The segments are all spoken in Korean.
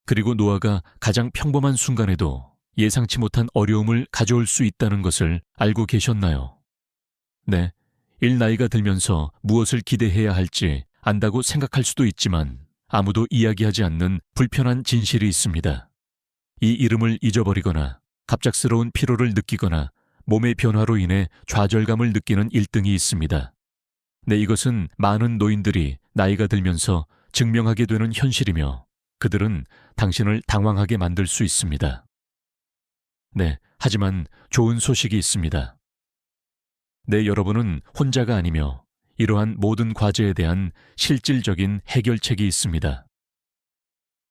그리고 노아가 가장 평범한 순간에도 예상치 못한 어려움을 가져올 수 있다는 것을 알고 계셨나요? 네, 일 나이가 들면서 무엇을 기대해야 할지 안다고 생각할 수도 있지만 아무도 이야기하지 않는 불편한 진실이 있습니다. 이 이름을 잊어버리거나 갑작스러운 피로를 느끼거나 몸의 변화로 인해 좌절감을 느끼는 일등이 있습니다. 네, 이것은 많은 노인들이 나이가 들면서 증명하게 되는 현실이며 그들은 당신을 당황하게 만들 수 있습니다. 네, 하지만 좋은 소식이 있습니다. 네, 여러분은 혼자가 아니며 이러한 모든 과제에 대한 실질적인 해결책이 있습니다.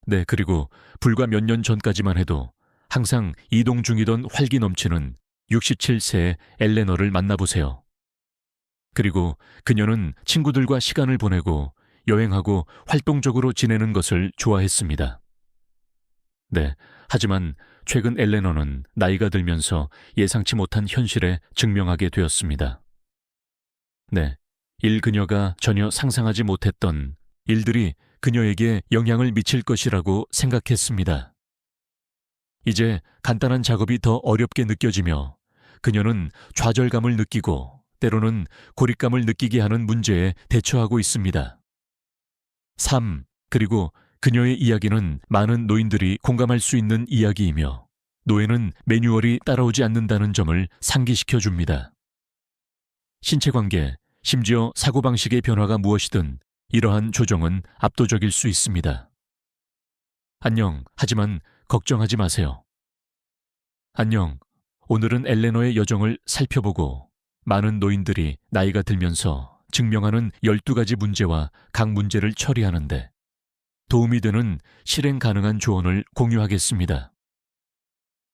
네, 그리고 불과 몇 년 전까지만 해도 항상 이동 중이던 활기 넘치는 67세의 엘레너를 만나보세요. 그리고 그녀는 친구들과 시간을 보내고 여행하고 활동적으로 지내는 것을 좋아했습니다. 네, 하지만 최근 엘레너는 나이가 들면서 예상치 못한 현실에 직면하게 되었습니다. 네, 그녀가 전혀 상상하지 못했던 일들이 그녀에게 영향을 미칠 것이라고 생각했습니다. 이제 간단한 작업이 더 어렵게 느껴지며 그녀는 좌절감을 느끼고 때로는 고립감을 느끼게 하는 문제에 대처하고 있습니다. 3. 그리고 그녀의 이야기는 많은 노인들이 공감할 수 있는 이야기이며 노예는 매뉴얼이 따라오지 않는다는 점을 상기시켜 줍니다. 신체관계, 심지어 사고방식의 변화가 무엇이든 이러한 조정은 압도적일 수 있습니다. 안녕, 하지만 걱정하지 마세요. 안녕, 오늘은 엘레너의 여정을 살펴보고 많은 노인들이 나이가 들면서 직면하는 12가지 문제와 각 문제를 처리하는데 도움이 되는 실행 가능한 조언을 공유하겠습니다.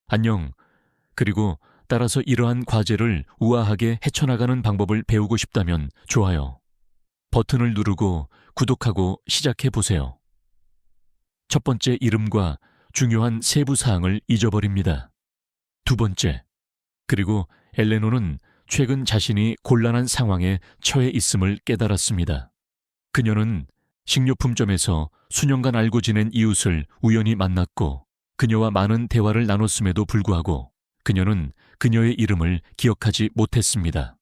안녕, 그리고 따라서 이러한 과제를 우아하게 헤쳐나가는 방법을 배우고 싶다면 좋아요. 버튼을 누르고 구독하고 시작해 보세요. 첫 번째, 이름과 중요한 세부 사항을 잊어버립니다. 두 번째, 그리고 엘레노는 최근 자신이 곤란한 상황에 처해 있음을 깨달았습니다. 그녀는 식료품점에서 수년간 알고 지낸 이웃을 우연히 만났고 그녀와 많은 대화를 나눴음에도 불구하고 그녀는 그녀의 이름을 기억하지 못했습니다.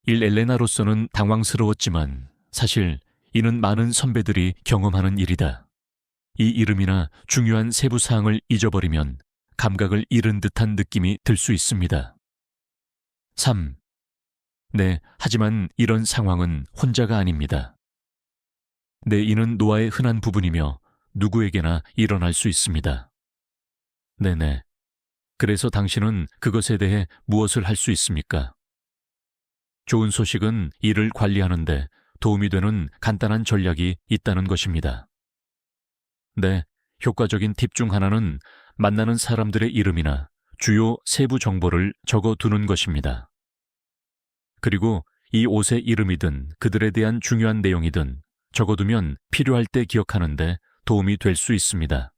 엘레나로서는 당황스러웠지만 사실 이는 많은 선배들이 경험하는 일이다. 이 이름이나 중요한 세부 사항을 잊어버리면 감각을 잃은 듯한 느낌이 들 수 있습니다. 3. 네, 하지만 이런 상황은 혼자가 아닙니다. 네, 이는 노아의 흔한 부분이며 누구에게나 일어날 수 있습니다. 네네. 그래서 당신은 그것에 대해 무엇을 할 수 있습니까? 좋은 소식은 일을 관리하는데 도움이 되는 간단한 전략이 있다는 것입니다. 네, 효과적인 팁 중 하나는 만나는 사람들의 이름이나 주요 세부 정보를 적어두는 것입니다. 그리고 이 옷의 이름이든 그들에 대한 중요한 내용이든 적어두면 필요할 때 기억하는데 도움이 될 수 있습니다.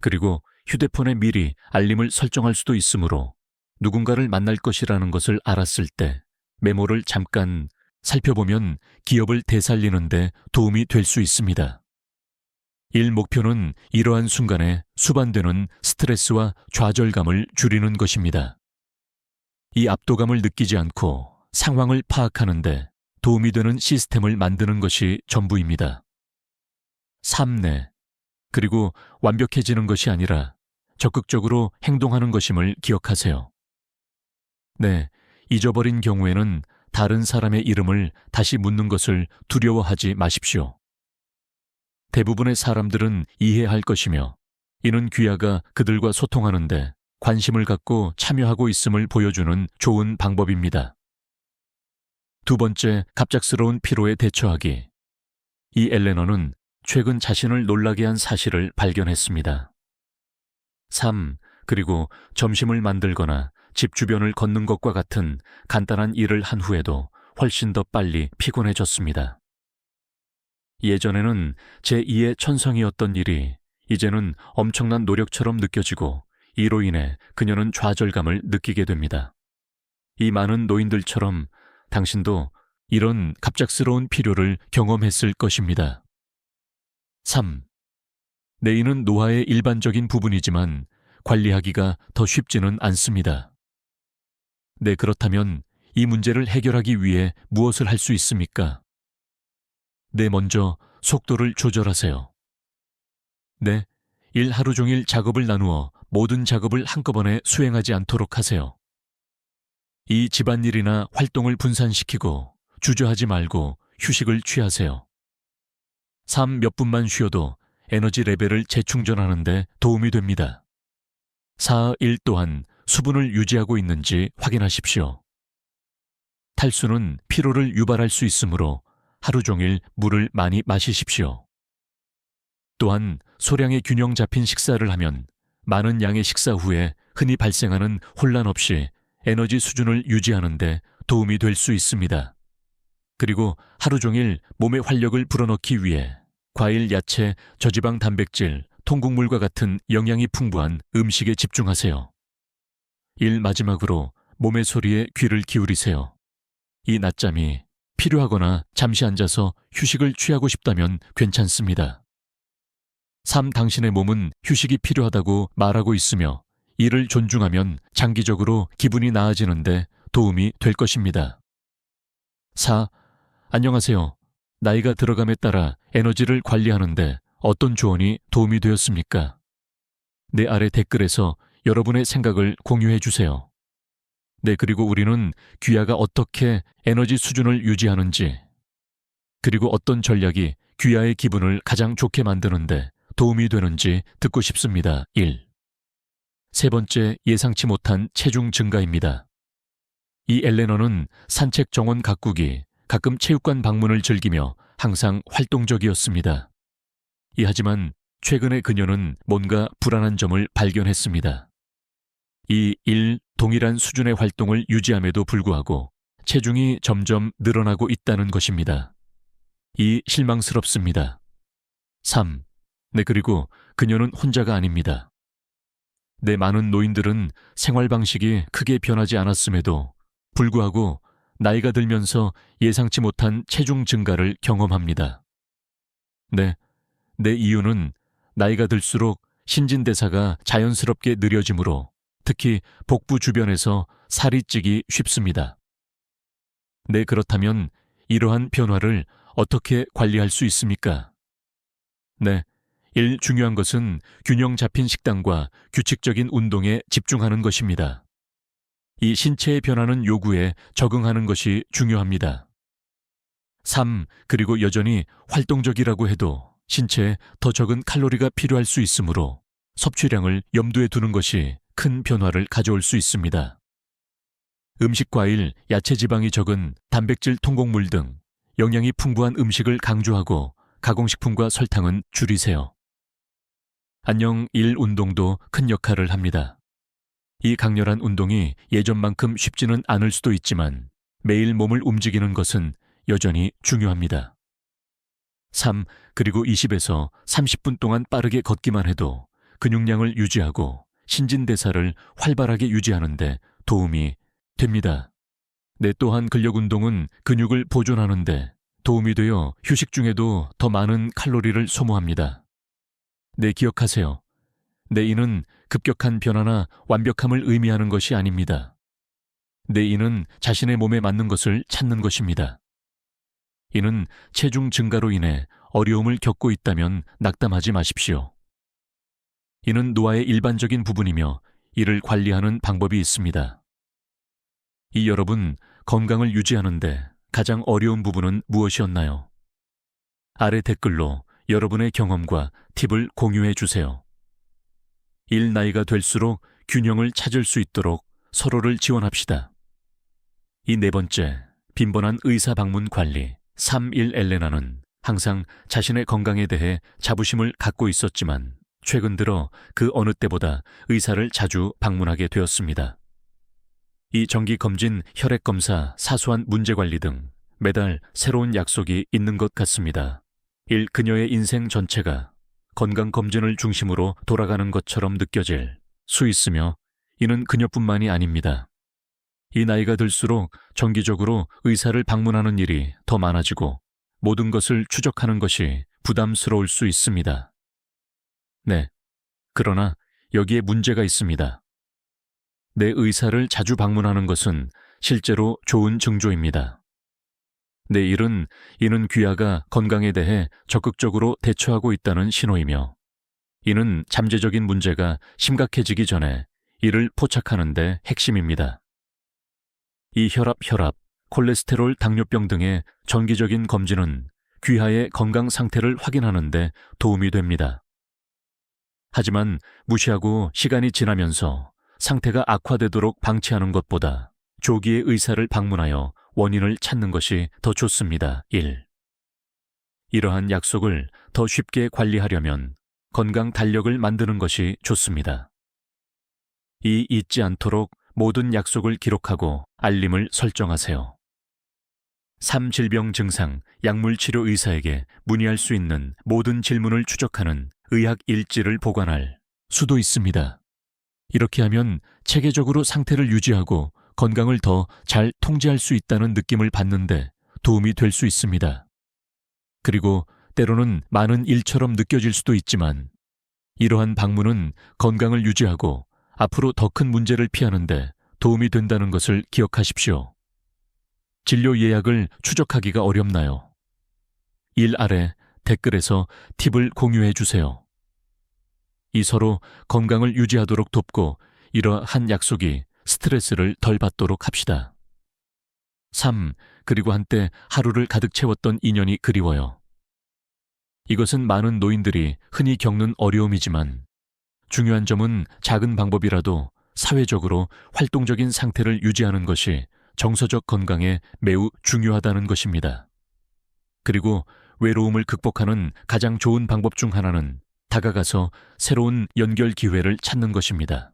그리고 휴대폰에 미리 알림을 설정할 수도 있으므로 누군가를 만날 것이라는 것을 알았을 때 메모를 잠깐 살펴보면 기억을 되살리는 데 도움이 될 수 있습니다. 일 목표는 이러한 순간에 수반되는 스트레스와 좌절감을 줄이는 것입니다. 이 압도감을 느끼지 않고 상황을 파악하는 데 도움이 되는 시스템을 만드는 것이 전부입니다. 3내 그리고 완벽해지는 것이 아니라 적극적으로 행동하는 것임을 기억하세요. 네, 잊어버린 경우에는 다른 사람의 이름을 다시 묻는 것을 두려워하지 마십시오. 대부분의 사람들은 이해할 것이며 이는 귀하가 그들과 소통하는데 관심을 갖고 참여하고 있음을 보여주는 좋은 방법입니다. 두 번째, 갑작스러운 피로에 대처하기. 이 엘레너는 최근 자신을 놀라게 한 사실을 발견했습니다. 3. 그리고 점심을 만들거나 집 주변을 걷는 것과 같은 간단한 일을 한 후에도 훨씬 더 빨리 피곤해졌습니다. 예전에는 제2의 천성이었던 일이 이제는 엄청난 노력처럼 느껴지고 이로 인해 그녀는 좌절감을 느끼게 됩니다. 이 많은 노인들처럼 당신도 이런 갑작스러운 필요를 경험했을 것입니다. 3. 내인은 노화의 일반적인 부분이지만 관리하기가 더 쉽지는 않습니다. 네, 그렇다면 이 문제를 해결하기 위해 무엇을 할 수 있습니까? 네, 먼저 속도를 조절하세요. 네, 일 하루 종일 작업을 나누어 모든 작업을 한꺼번에 수행하지 않도록 하세요. 이 집안일이나 활동을 분산시키고 주저하지 말고 휴식을 취하세요. 3 몇 분만 쉬어도 에너지 레벨을 재충전하는 데 도움이 됩니다. 4 일 또한 수분을 유지하고 있는지 확인하십시오. 탈수는 피로를 유발할 수 있으므로 하루 종일 물을 많이 마시십시오. 또한 소량의 균형 잡힌 식사를 하면 많은 양의 식사 후에 흔히 발생하는 혼란 없이 에너지 수준을 유지하는 데 도움이 될 수 있습니다. 그리고 하루 종일 몸에 활력을 불어넣기 위해 과일, 야채, 저지방 단백질, 통곡물과 같은 영양이 풍부한 음식에 집중하세요. 마지막으로 몸의 소리에 귀를 기울이세요. 이 낮잠이 필요하거나 잠시 앉아서 휴식을 취하고 싶다면 괜찮습니다. 3 당신의 몸은 휴식이 필요하다고 말하고 있으며 이를 존중하면 장기적으로 기분이 나아지는데 도움이 될 것입니다. 4 안녕하세요. 나이가 들어감에 따라 에너지를 관리하는데 어떤 조언이 도움이 되었습니까? 내 아래 댓글에서 여러분의 생각을 공유해 주세요. 네, 그리고 우리는 귀하가 어떻게 에너지 수준을 유지하는지, 그리고 어떤 전략이 귀하의 기분을 가장 좋게 만드는데 도움이 되는지 듣고 싶습니다. 1. 세 번째, 예상치 못한 체중 증가입니다. 이 엘레너는 산책 정원 가꾸기, 가끔 체육관 방문을 즐기며 항상 활동적이었습니다. 하지만 최근에 그녀는 뭔가 불안한 점을 발견했습니다. 이 동일한 수준의 활동을 유지함에도 불구하고 체중이 점점 늘어나고 있다는 것입니다. 실망스럽습니다. 3. 네, 그리고 그녀는 혼자가 아닙니다. 많은 노인들은 생활 방식이 크게 변하지 않았음에도 불구하고 나이가 들면서 예상치 못한 체중 증가를 경험합니다. 내 이유는 나이가 들수록 신진대사가 자연스럽게 느려지므로 특히 복부 주변에서 살이 찌기 쉽습니다. 그렇다면 이러한 변화를 어떻게 관리할 수 있습니까? 중요한 것은 균형 잡힌 식단과 규칙적인 운동에 집중하는 것입니다. 이 신체의 변하는 요구에 적응하는 것이 중요합니다. 3. 그리고 여전히 활동적이라고 해도 신체에 더 적은 칼로리가 필요할 수 있으므로 섭취량을 염두에 두는 것이 큰 변화를 가져올 수 있습니다. 음식, 과일, 야채 지방이 적은 단백질, 통곡물 등 영양이 풍부한 음식을 강조하고 가공식품과 설탕은 줄이세요. 운동도 큰 역할을 합니다. 이 강렬한 운동이 예전만큼 쉽지는 않을 수도 있지만 매일 몸을 움직이는 것은 여전히 중요합니다. 3. 그리고 20에서 30분 동안 빠르게 걷기만 해도 근육량을 유지하고 신진대사를 활발하게 유지하는 데 도움이 됩니다. 또한 근력운동은 근육을 보존하는 데 도움이 되어 휴식 중에도 더 많은 칼로리를 소모합니다. 기억하세요. 이는 급격한 변화나 완벽함을 의미하는 것이 아닙니다. 이는 자신의 몸에 맞는 것을 찾는 것입니다. 이는 체중 증가로 인해 어려움을 겪고 있다면 낙담하지 마십시오. 이는 노화의 일반적인 부분이며 이를 관리하는 방법이 있습니다. 여러분, 건강을 유지하는데 가장 어려운 부분은 무엇이었나요? 아래 댓글로 여러분의 경험과 팁을 공유해 주세요. 나이가 될수록 균형을 찾을 수 있도록 서로를 지원합시다. 네 번째, 빈번한 의사 방문 관리. 3 엘레나는 항상 자신의 건강에 대해 자부심을 갖고 있었지만 최근 들어 그 어느 때보다 의사를 자주 방문하게 되었습니다. 정기 검진, 혈액 검사, 사소한 문제 관리 등 매달 새로운 약속이 있는 것 같습니다. 그녀의 인생 전체가 건강검진을 중심으로 돌아가는 것처럼 느껴질 수 있으며 이는 그녀뿐만이 아닙니다. 나이가 들수록 정기적으로 의사를 방문하는 일이 더 많아지고 모든 것을 추적하는 것이 부담스러울 수 있습니다. 네. 그러나 여기에 문제가 있습니다. 내 의사를 자주 방문하는 것은 실제로 좋은 징조입니다. 내 일은 이는 귀하가 건강에 대해 적극적으로 대처하고 있다는 신호이며, 이는 잠재적인 문제가 심각해지기 전에 이를 포착하는 데 핵심입니다. 이 혈압, 콜레스테롤, 당뇨병 등의 정기적인 검진은 귀하의 건강 상태를 확인하는 데 도움이 됩니다. 하지만 무시하고 시간이 지나면서 상태가 악화되도록 방치하는 것보다 조기에 의사를 방문하여 원인을 찾는 것이 더 좋습니다. 1. 이러한 약속을 더 쉽게 관리하려면 건강 달력을 만드는 것이 좋습니다. 이 잊지 않도록 모든 약속을 기록하고 알림을 설정하세요. 3. 질병 증상, 약물 치료 의사에게 문의할 수 있는 모든 질문을 추적하는 의학 일지를 보관할 수도 있습니다. 이렇게 하면 체계적으로 상태를 유지하고 건강을 더 잘 통제할 수 있다는 느낌을 받는데 도움이 될 수 있습니다. 그리고 때로는 많은 일처럼 느껴질 수도 있지만, 이러한 방문은 건강을 유지하고 앞으로 더 큰 문제를 피하는데 도움이 된다는 것을 기억하십시오. 진료 예약을 추적하기가 어렵나요? 일 아래 댓글에서 팁을 공유해 주세요. 이 서로 건강을 유지하도록 돕고 이러한 약속이 스트레스를 덜 받도록 합시다. 3. 그리고 한때 하루를 가득 채웠던 인연이 그리워요. 이것은 많은 노인들이 흔히 겪는 어려움이지만, 중요한 점은 작은 방법이라도 사회적으로 활동적인 상태를 유지하는 것이 정서적 건강에 매우 중요하다는 것입니다. 그리고 외로움을 극복하는 가장 좋은 방법 중 하나는 다가가서 새로운 연결 기회를 찾는 것입니다.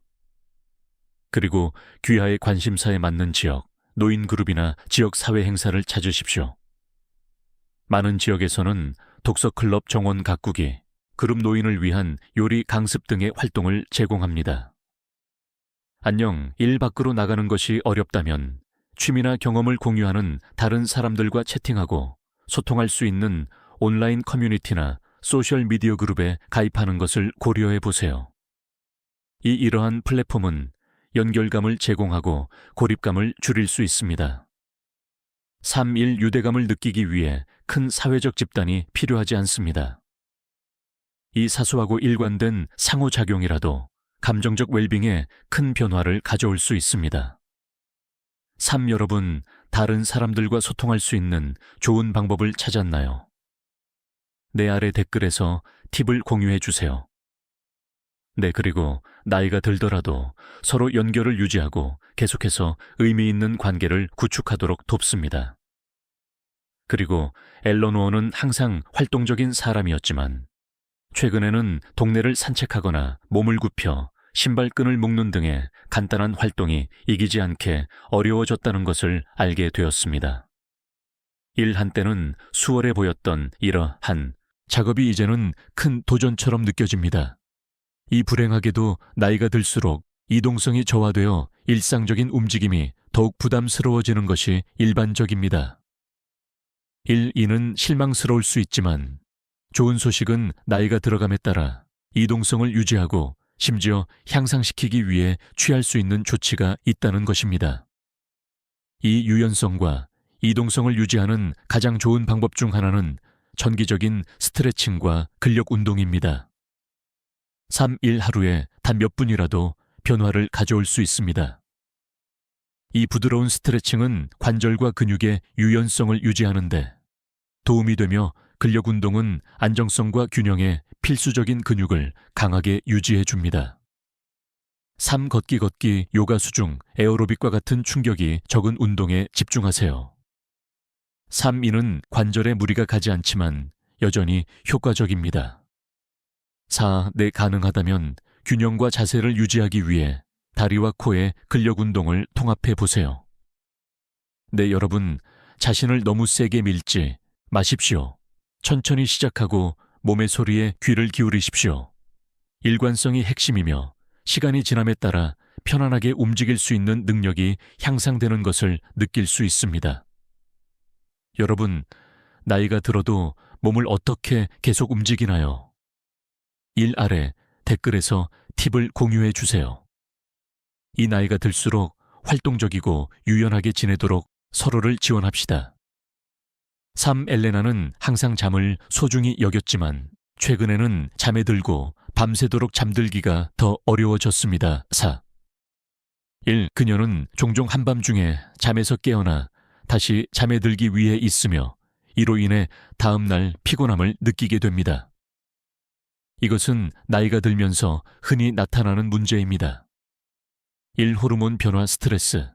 그리고 귀하의 관심사에 맞는 지역, 노인 그룹이나 지역 사회 행사를 찾으십시오. 많은 지역에서는 독서클럽 정원 가꾸기, 그룹 노인을 위한 요리 강습 등의 활동을 제공합니다. 안녕, 일 밖으로 나가는 것이 어렵다면 취미나 경험을 공유하는 다른 사람들과 채팅하고 소통할 수 있는 온라인 커뮤니티나 소셜미디어 그룹에 가입하는 것을 고려해 보세요. 이러한 플랫폼은 연결감을 제공하고 고립감을 줄일 수 있습니다. 3일 유대감을 느끼기 위해 큰 사회적 집단이 필요하지 않습니다. 이 사소하고 일관된 상호작용이라도 감정적 웰빙에 큰 변화를 가져올 수 있습니다. 3. 여러분, 다른 사람들과 소통할 수 있는 좋은 방법을 찾았나요? 내 아래 댓글에서 팁을 공유해 주세요. 네, 그리고 나이가 들더라도 서로 연결을 유지하고 계속해서 의미 있는 관계를 구축하도록 돕습니다. 그리고 엘러노어는 항상 활동적인 사람이었지만, 최근에는 동네를 산책하거나 몸을 굽혀 신발끈을 묶는 등의 간단한 활동이 이기지 않게 어려워졌다는 것을 알게 되었습니다. 일 한때는 수월해 보였던 이러한 작업이 이제는 큰 도전처럼 느껴집니다. 이 불행하게도 나이가 들수록 이동성이 저하되어 일상적인 움직임이 더욱 부담스러워지는 것이 일반적입니다. 이는 실망스러울 수 있지만, 좋은 소식은 나이가 들어감에 따라 이동성을 유지하고 심지어 향상시키기 위해 취할 수 있는 조치가 있다는 것입니다. 이 유연성과 이동성을 유지하는 가장 좋은 방법 중 하나는 정기적인 스트레칭과 근력 운동입니다. 3일 하루에 단 몇 분이라도 변화를 가져올 수 있습니다. 이 부드러운 스트레칭은 관절과 근육의 유연성을 유지하는 데 도움이 되며, 근력 운동은 안정성과 균형에 필수적인 근육을 강하게 유지해 줍니다. 3. 걷기, 요가 수중, 에어로빅과 같은 충격이 적은 운동에 집중하세요. 3. 이는 관절에 무리가 가지 않지만 여전히 효과적입니다. 4. 가능하다면 균형과 자세를 유지하기 위해 다리와 코의 근력 운동을 통합해 보세요. 여러분, 자신을 너무 세게 밀지 마십시오. 천천히 시작하고 몸의 소리에 귀를 기울이십시오. 일관성이 핵심이며, 시간이 지남에 따라 편안하게 움직일 수 있는 능력이 향상되는 것을 느낄 수 있습니다. 여러분, 나이가 들어도 몸을 어떻게 계속 움직이나요? 일 아래 댓글에서 팁을 공유해 주세요. 이 나이가 들수록 활동적이고 유연하게 지내도록 서로를 지원합시다. 3. 엘레나는 항상 잠을 소중히 여겼지만 최근에는 잠에 들고 밤새도록 잠들기가 더 어려워졌습니다. 4. 1. 그녀는 종종 한밤중에 잠에서 깨어나 다시 잠에 들기 위해 있으며 이로 인해 다음 날 피곤함을 느끼게 됩니다. 이것은 나이가 들면서 흔히 나타나는 문제입니다. 1. 호르몬 변화 스트레스,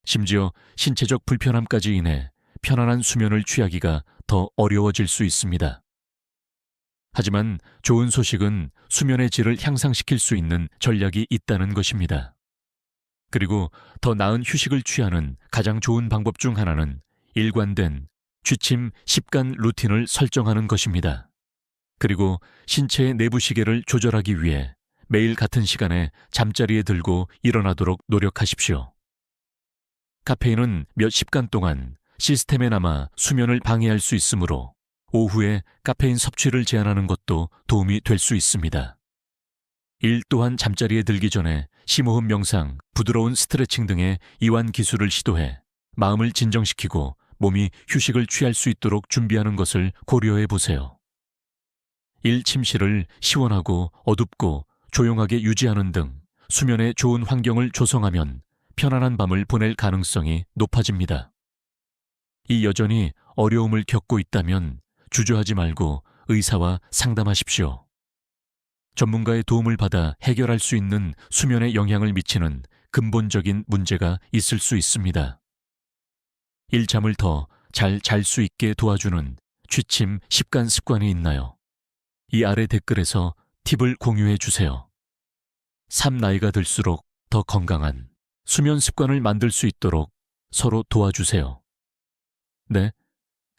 심지어 신체적 불편함까지 인해 편안한 수면을 취하기가 더 어려워질 수 있습니다. 하지만 좋은 소식은 수면의 질을 향상시킬 수 있는 전략이 있다는 것입니다. 그리고 더 나은 휴식을 취하는 가장 좋은 방법 중 하나는 일관된 취침 습관 루틴을 설정하는 것입니다. 그리고 신체의 내부 시계를 조절하기 위해 매일 같은 시간에 잠자리에 들고 일어나도록 노력하십시오. 카페인은 몇 시간 동안 시스템에 남아 수면을 방해할 수 있으므로 오후에 카페인 섭취를 제한하는 것도 도움이 될 수 있습니다. 일 또한 잠자리에 들기 전에 심호흡 명상, 부드러운 스트레칭 등의 이완 기술을 시도해 마음을 진정시키고 몸이 휴식을 취할 수 있도록 준비하는 것을 고려해 보세요. 1. 침실을 시원하고 어둡고 조용하게 유지하는 등 수면에 좋은 환경을 조성하면 편안한 밤을 보낼 가능성이 높아집니다. 이 여전히 어려움을 겪고 있다면 주저하지 말고 의사와 상담하십시오. 전문가의 도움을 받아 해결할 수 있는 수면에 영향을 미치는 근본적인 문제가 있을 수 있습니다. 1. 잠을 더 잘 잘 수 있게 도와주는 취침 습관이 있나요? 이 아래 댓글에서 팁을 공유해 주세요. 3. 나이가 들수록 더 건강한 수면 습관을 만들 수 있도록 서로 도와주세요. 네.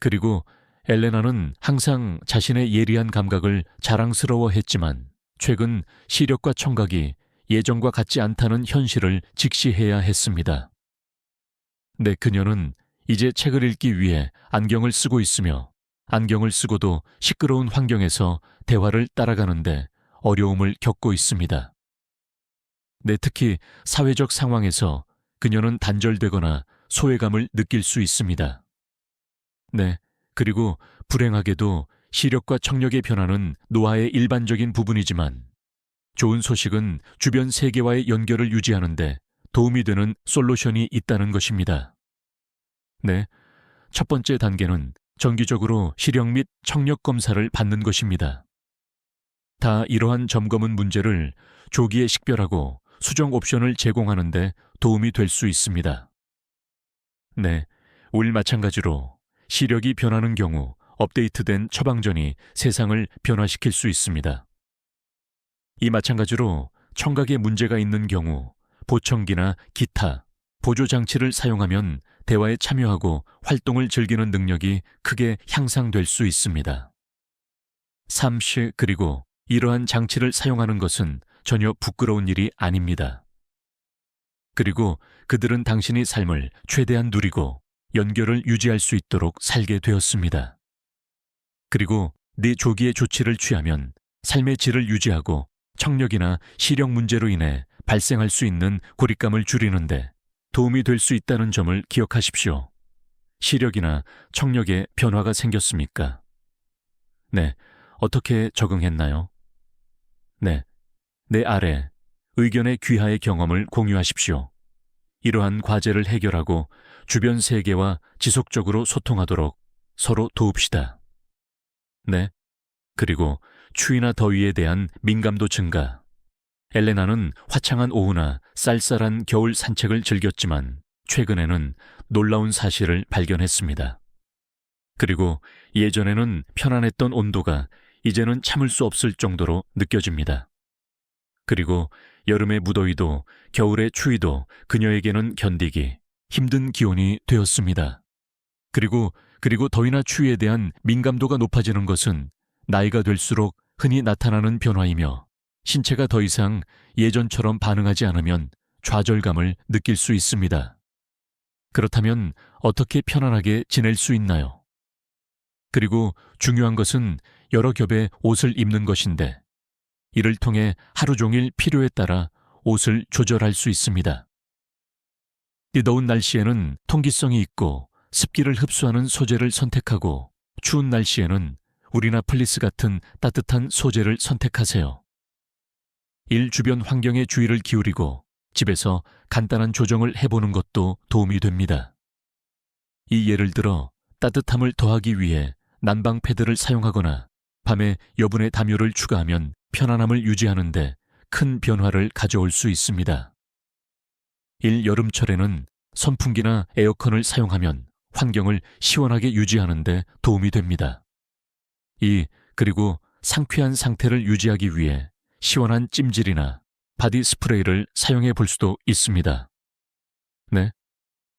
그리고 엘레나는 항상 자신의 예리한 감각을 자랑스러워했지만 최근 시력과 청각이 예전과 같지 않다는 현실을 직시해야 했습니다. 네, 그녀는 이제 책을 읽기 위해 안경을 쓰고 있으며 안경을 쓰고도 시끄러운 환경에서 대화를 따라가는데 어려움을 겪고 있습니다. 네, 특히 사회적 상황에서 그녀는 단절되거나 소외감을 느낄 수 있습니다. 네, 그리고 불행하게도 시력과 청력의 변화는 노화의 일반적인 부분이지만 좋은 소식은 주변 세계와의 연결을 유지하는 데 도움이 되는 솔루션이 있다는 것입니다. 네, 첫 번째 단계는 정기적으로 시력 및 청력 검사를 받는 것입니다. 다 이러한 점검은 문제를 조기에 식별하고 수정 옵션을 제공하는 데 도움이 될 수 있습니다. 네, 우리 마찬가지로 시력이 변하는 경우 업데이트된 처방전이 세상을 변화시킬 수 있습니다. 이 마찬가지로 청각에 문제가 있는 경우 보청기나 기타, 보조장치를 사용하면 대화에 참여하고 활동을 즐기는 능력이 크게 향상될 수 있습니다. 3. 그리고 이러한 장치를 사용하는 것은 전혀 부끄러운 일이 아닙니다. 그리고 그들은 당신의 삶을 최대한 누리고 연결을 유지할 수 있도록 살게 되었습니다. 그리고 네 조기에 조치를 취하면 삶의 질을 유지하고 청력이나 시력 문제로 인해 발생할 수 있는 고립감을 줄이는데 도움이 될 수 있다는 점을 기억하십시오. 시력이나 청력에 변화가 생겼습니까? 네, 어떻게 적응했나요? 네, 내 아래 의견의 귀하의 경험을 공유하십시오. 이러한 과제를 해결하고 주변 세계와 지속적으로 소통하도록 서로 도웁시다. 네, 그리고 추위나 더위에 대한 민감도 증가. 엘레나는 화창한 오후나 쌀쌀한 겨울 산책을 즐겼지만 최근에는 놀라운 사실을 발견했습니다. 그리고 예전에는 편안했던 온도가 이제는 참을 수 없을 정도로 느껴집니다. 그리고 여름의 무더위도 겨울의 추위도 그녀에게는 견디기 힘든 기온이 되었습니다. 그리고 더위나 추위에 대한 민감도가 높아지는 것은 나이가 될수록 흔히 나타나는 변화이며 신체가 더 이상 예전처럼 반응하지 않으면 좌절감을 느낄 수 있습니다. 그렇다면 어떻게 편안하게 지낼 수 있나요? 그리고 중요한 것은 여러 겹의 옷을 입는 것인데 이를 통해 하루 종일 필요에 따라 옷을 조절할 수 있습니다. 뜨거운 날씨에는 통기성이 있고 습기를 흡수하는 소재를 선택하고 추운 날씨에는 울이나 플리스 같은 따뜻한 소재를 선택하세요. 일 주변 환경에 주의를 기울이고 집에서 간단한 조정을 해보는 것도 도움이 됩니다. 이 예를 들어 따뜻함을 더하기 위해 난방 패드를 사용하거나 밤에 여분의 담요를 추가하면 편안함을 유지하는 데 큰 변화를 가져올 수 있습니다. 여름철에는 선풍기나 에어컨을 사용하면 환경을 시원하게 유지하는 데 도움이 됩니다. 그리고 상쾌한 상태를 유지하기 위해 시원한 찜질이나 바디 스프레이를 사용해 볼 수도 있습니다. 네,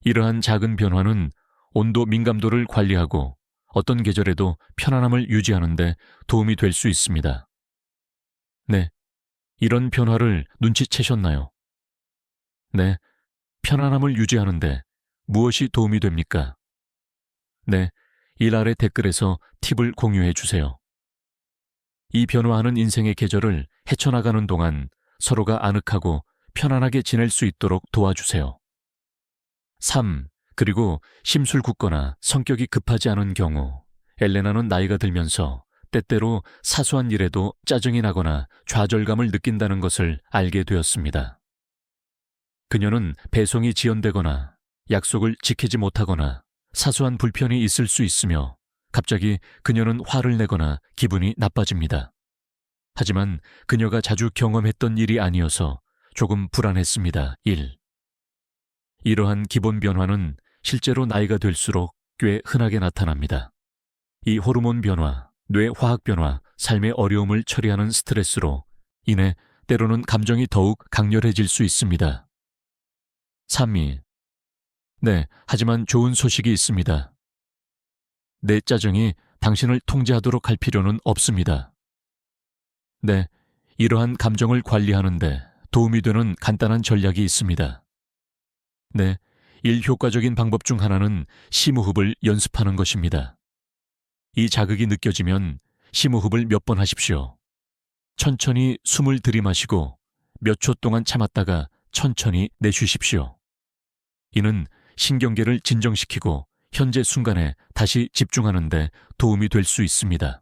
이러한 작은 변화는 온도 민감도를 관리하고 어떤 계절에도 편안함을 유지하는 데 도움이 될 수 있습니다. 네, 이런 변화를 눈치채셨나요? 네, 편안함을 유지하는 데 무엇이 도움이 됩니까? 네, 이 아래 댓글에서 팁을 공유해 주세요. 이 변화하는 인생의 계절을 헤쳐나가는 동안 서로가 아늑하고 편안하게 지낼 수 있도록 도와주세요. 3. 그리고 심술 굳거나 성격이 급하지 않은 경우 엘레나는 나이가 들면서 때때로 사소한 일에도 짜증이 나거나 좌절감을 느낀다는 것을 알게 되었습니다. 그녀는 배송이 지연되거나 약속을 지키지 못하거나 사소한 불편이 있을 수 있으며 갑자기 그녀는 화를 내거나 기분이 나빠집니다. 하지만 그녀가 자주 경험했던 일이 아니어서 조금 불안했습니다. 1. 이러한 기본 변화는 실제로 나이가 들수록 꽤 흔하게 나타납니다. 이 호르몬 변화, 뇌 화학 변화, 삶의 어려움을 처리하는 스트레스로 인해 때로는 감정이 더욱 강렬해질 수 있습니다. 3. 네, 하지만 좋은 소식이 있습니다. 내 짜증이 당신을 통제하도록 할 필요는 없습니다. 네, 이러한 감정을 관리하는데 도움이 되는 간단한 전략이 있습니다. 네, 효과적인 방법 중 하나는 심호흡을 연습하는 것입니다. 이 자극이 느껴지면 심호흡을 몇 번 하십시오. 천천히 숨을 들이마시고 몇 초 동안 참았다가 천천히 내쉬십시오. 이는 신경계를 진정시키고 현재 순간에 다시 집중하는 데 도움이 될 수 있습니다.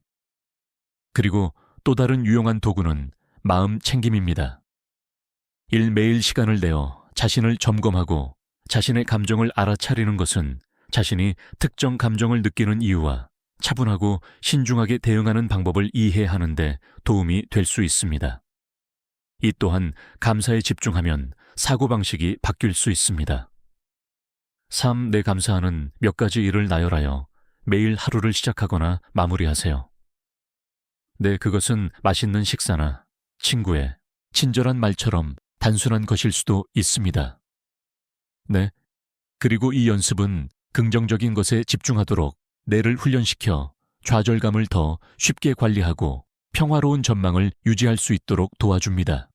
그리고 또 다른 유용한 도구는 마음 챙김입니다. 매일 시간을 내어 자신을 점검하고 자신의 감정을 알아차리는 것은 자신이 특정 감정을 느끼는 이유와 차분하고 신중하게 대응하는 방법을 이해하는 데 도움이 될 수 있습니다. 이 또한 감사에 집중하면 사고방식이 바뀔 수 있습니다. 3. 내 감사하는 몇 가지 일을 나열하여 매일 하루를 시작하거나 마무리하세요. 네, 그것은 맛있는 식사나 친구의 친절한 말처럼 단순한 것일 수도 있습니다. 네, 그리고 이 연습은 긍정적인 것에 집중하도록 뇌를 훈련시켜 좌절감을 더 쉽게 관리하고 평화로운 전망을 유지할 수 있도록 도와줍니다.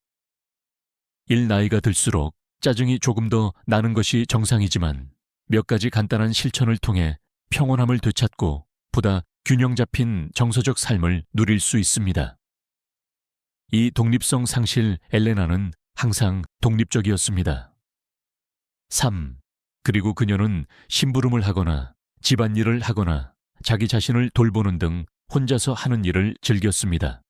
나이가 들수록 짜증이 조금 더 나는 것이 정상이지만 몇 가지 간단한 실천을 통해 평온함을 되찾고 보다 균형 잡힌 정서적 삶을 누릴 수 있습니다. 이 독립성 상실 엘레나는 항상 독립적이었습니다. 3. 그리고 그녀는 심부름을 하거나 집안일을 하거나 자기 자신을 돌보는 등 혼자서 하는 일을 즐겼습니다.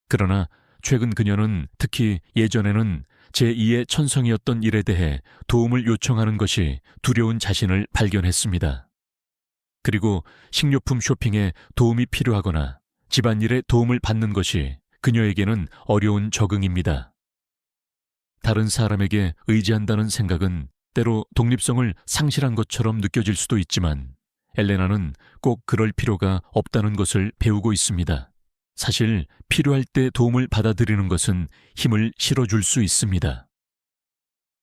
그러나 최근 그녀는 특히 예전에는 제2의 천성이었던 일에 대해 도움을 요청하는 것이 두려운 자신을 발견했습니다. 그리고 식료품 쇼핑에 도움이 필요하거나 집안일에 도움을 받는 것이 그녀에게는 어려운 적응입니다. 다른 사람에게 의지한다는 생각은 때로 독립성을 상실한 것처럼 느껴질 수도 있지만 엘레나는 꼭 그럴 필요가 없다는 것을 배우고 있습니다. 사실 필요할 때 도움을 받아들이는 것은 힘을 실어줄 수 있습니다.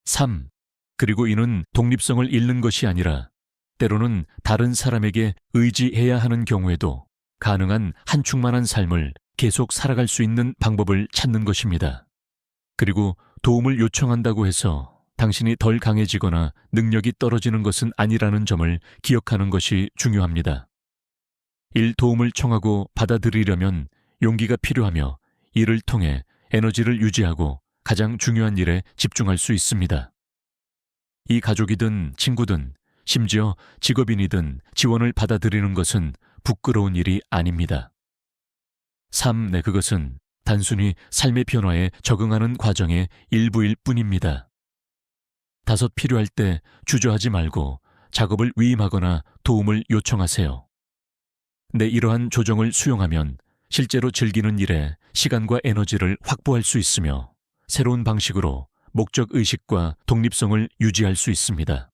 3. 그리고 이는 독립성을 잃는 것이 아니라 때로는 다른 사람에게 의지해야 하는 경우에도 가능한 한축만한 삶을 계속 살아갈 수 있는 방법을 찾는 것입니다. 그리고 도움을 요청한다고 해서 당신이 덜 강해지거나 능력이 떨어지는 것은 아니라는 점을 기억하는 것이 중요합니다. 도움을 청하고 받아들이려면 용기가 필요하며 이를 통해 에너지를 유지하고 가장 중요한 일에 집중할 수 있습니다. 이 가족이든 친구든 심지어 직업인이든 지원을 받아들이는 것은 부끄러운 일이 아닙니다. 그것은 단순히 삶의 변화에 적응하는 과정의 일부일 뿐입니다. 필요할 때 주저하지 말고 작업을 위임하거나 도움을 요청하세요. 이러한 조정을 수용하면 실제로 즐기는 일에 시간과 에너지를 확보할 수 있으며 새로운 방식으로 목적의식과 독립성을 유지할 수 있습니다.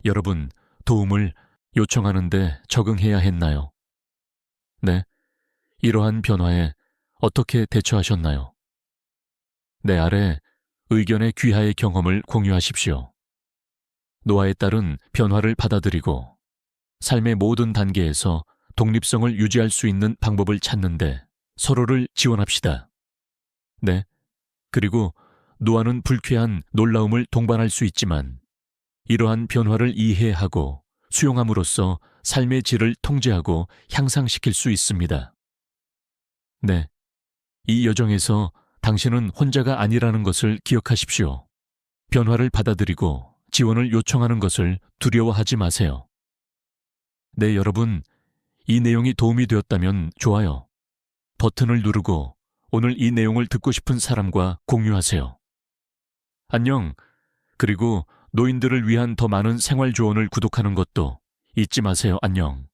여러분, 도움을 요청하는데 적응해야 했나요? 네, 이러한 변화에 어떻게 대처하셨나요? 아래 의견의 귀하의 경험을 공유하십시오. 노아에 따른 변화를 받아들이고 삶의 모든 단계에서 독립성을 유지할 수 있는 방법을 찾는데 서로를 지원합시다. 그리고 노아는 불쾌한 놀라움을 동반할 수 있지만 이러한 변화를 이해하고 수용함으로써 삶의 질을 통제하고 향상시킬 수 있습니다. 이 여정에서 당신은 혼자가 아니라는 것을 기억하십시오. 변화를 받아들이고 지원을 요청하는 것을 두려워하지 마세요. 여러분, 이 내용이 도움이 되었다면 좋아요 버튼을 누르고 오늘 이 내용을 듣고 싶은 사람과 공유하세요. 안녕. 그리고 노인들을 위한 더 많은 생활 조언을 구독하는 것도 잊지 마세요. 안녕.